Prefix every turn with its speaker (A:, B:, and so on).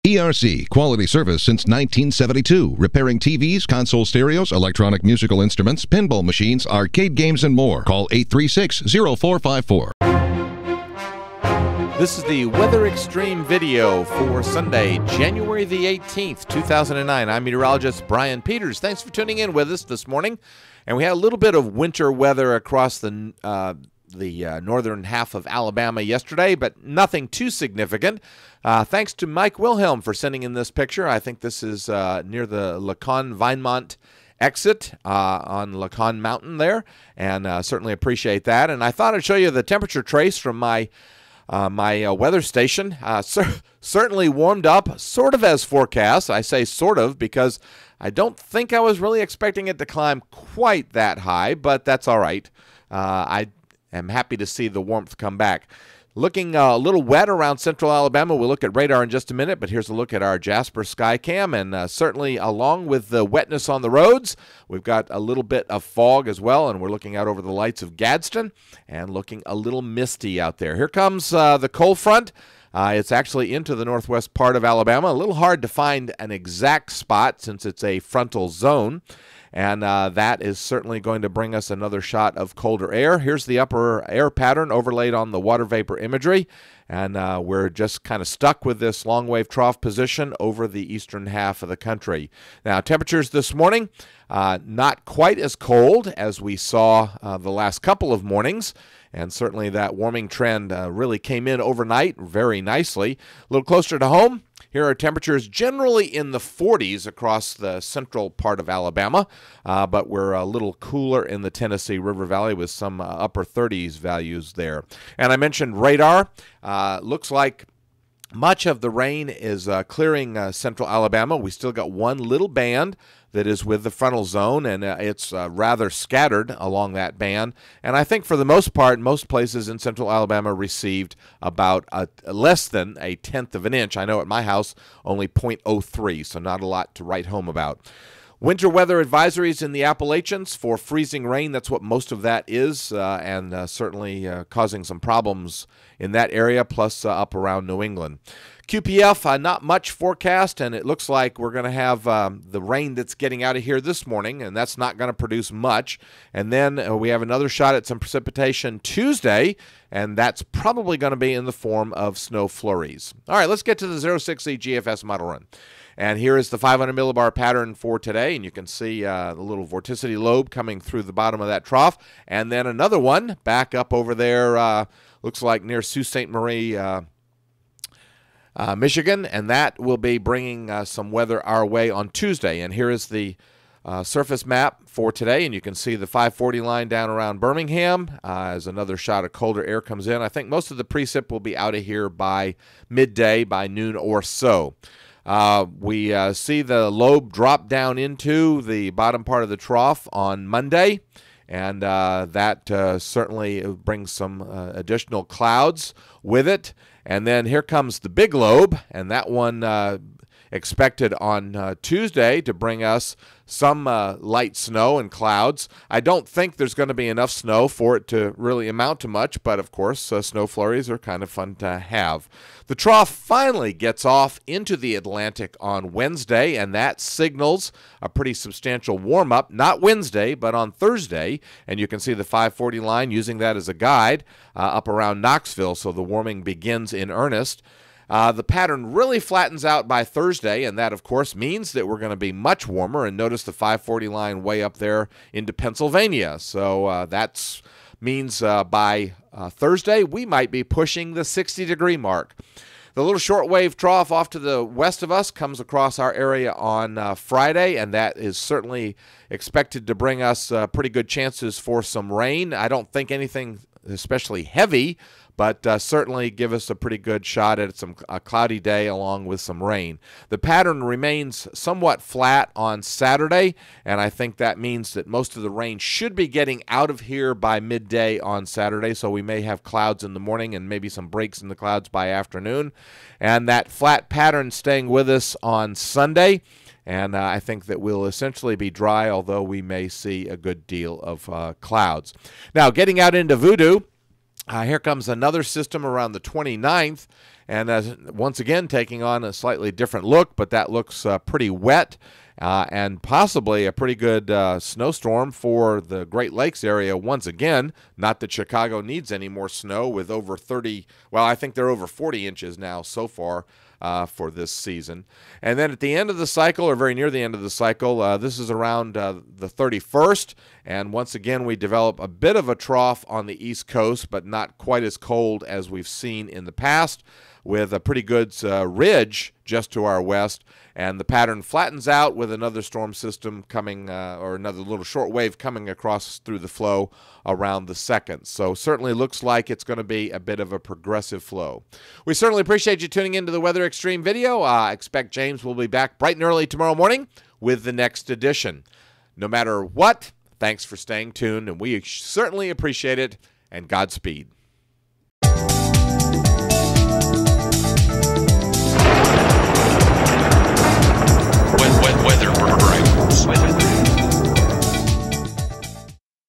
A: ERC, quality service since 1972, repairing TVs, console stereos, electronic musical instruments, pinball machines, arcade games, and more. Call 836-0454.
B: This is the Weather Xtreme video for Sunday, January the 18th, 2009. I'm meteorologist Brian Peters. Thanks for tuning in with us this morning. And we had a little bit of winter weather across the northern half of Alabama yesterday, but nothing too significant. Thanks to Mike Wilhelm for sending in this picture. I think this is near the Lacan-Vinemont exit on Lacan Mountain there, and certainly appreciate that. And I thought I'd show you the temperature trace from my weather station. Certainly warmed up, sort of as forecast. I say sort of because I don't think I was really expecting it to climb quite that high, but that's all right. I am happy to see the warmth come back. Looking a little wet around central Alabama. We'll look at radar in just a minute, but here's a look at our Jasper Skycam. And certainly along with the wetness on the roads, we've got a little bit of fog as well, and we're looking out over the lights of Gadsden and looking a little misty out there. Here comes the cold front. It's actually into the northwest part of Alabama. A little hard to find an exact spot since it's a frontal zone. And that is certainly going to bring us another shot of colder air. Here's the upper air pattern overlaid on the water vapor imagery. And we're just kind of stuck with this long wave trough position over the eastern half of the country. Now, temperatures this morning, not quite as cold as we saw the last couple of mornings. And certainly that warming trend really came in overnight very nicely. A little closer to home, here are temperatures generally in the 40s across the central part of Alabama, but we're a little cooler in the Tennessee River Valley with some upper 30s values there. And I mentioned radar. Looks like much of the rain is clearing central Alabama. We still got one little band that is with the frontal zone, and it's rather scattered along that band. And I think for the most part, most places in central Alabama received about less than a tenth of an inch. I know at my house only 0.03, so not a lot to write home about. Winter weather advisories in the Appalachians for freezing rain. That's what most of that is, and certainly causing some problems in that area, plus up around New England. QPF, not much forecast, and it looks like we're going to have the rain that's getting out of here this morning, and that's not going to produce much. And then we have another shot at some precipitation Tuesday, and that's probably going to be in the form of snow flurries. All right, let's get to the 06Z GFS model run. And here is the 500 millibar pattern for today, and you can see the little vorticity lobe coming through the bottom of that trough. And then another one back up over there, looks like near Sault Ste. Marie, Michigan, and that will be bringing some weather our way on Tuesday. And here is the surface map for today, and you can see the 540 line down around Birmingham as another shot of colder air comes in. I think most of the precip will be out of here by midday, by noon or so. We see the lobe drop down into the bottom part of the trough on Monday, and that certainly brings some additional clouds with it. And then here comes the big lobe, and that one expected on Tuesday to bring us some light snow and clouds. I don't think there's going to be enough snow for it to really amount to much, but of course snow flurries are kind of fun to have. The trough finally gets off into the Atlantic on Wednesday, and that signals a pretty substantial warm-up, not Wednesday, but on Thursday. And you can see the 540 line using that as a guide up around Knoxville, so the warming begins in earnest. The pattern really flattens out by Thursday, and that, of course, means that we're going to be much warmer. And notice the 540 line way up there into Pennsylvania. So that means by Thursday, we might be pushing the 60-degree mark. The little shortwave trough off to the west of us comes across our area on Friday, and that is certainly expected to bring us pretty good chances for some rain. I don't think anything especially heavy, but certainly give us a pretty good shot at a cloudy day along with some rain. The pattern remains somewhat flat on Saturday, and I think that means that most of the rain should be getting out of here by midday on Saturday, so we may have clouds in the morning and maybe some breaks in the clouds by afternoon. And that flat pattern staying with us on Sunday, and I think that we'll essentially be dry, although we may see a good deal of clouds. Now, getting out into Voodoo, here comes another system around the 29th, and once again taking on a slightly different look, but that looks pretty wet. And possibly a pretty good snowstorm for the Great Lakes area once again. Not that Chicago needs any more snow with over 30, well, I think they're over 40 inches now so far for this season. And then at the end of the cycle, or very near the end of the cycle, this is around the 31st. And once again, we develop a bit of a trough on the East Coast, but not quite as cold as we've seen in the past, with a pretty good ridge just to our west. And the pattern flattens out with another storm system coming, or another little short wave coming across through the flow around the 2nd. So certainly looks like it's going to be a bit of a progressive flow. We certainly appreciate you tuning into the Weather Extreme video. I expect James will be back bright and early tomorrow morning with the next edition. No matter what, thanks for staying tuned, and we certainly appreciate it, and Godspeed.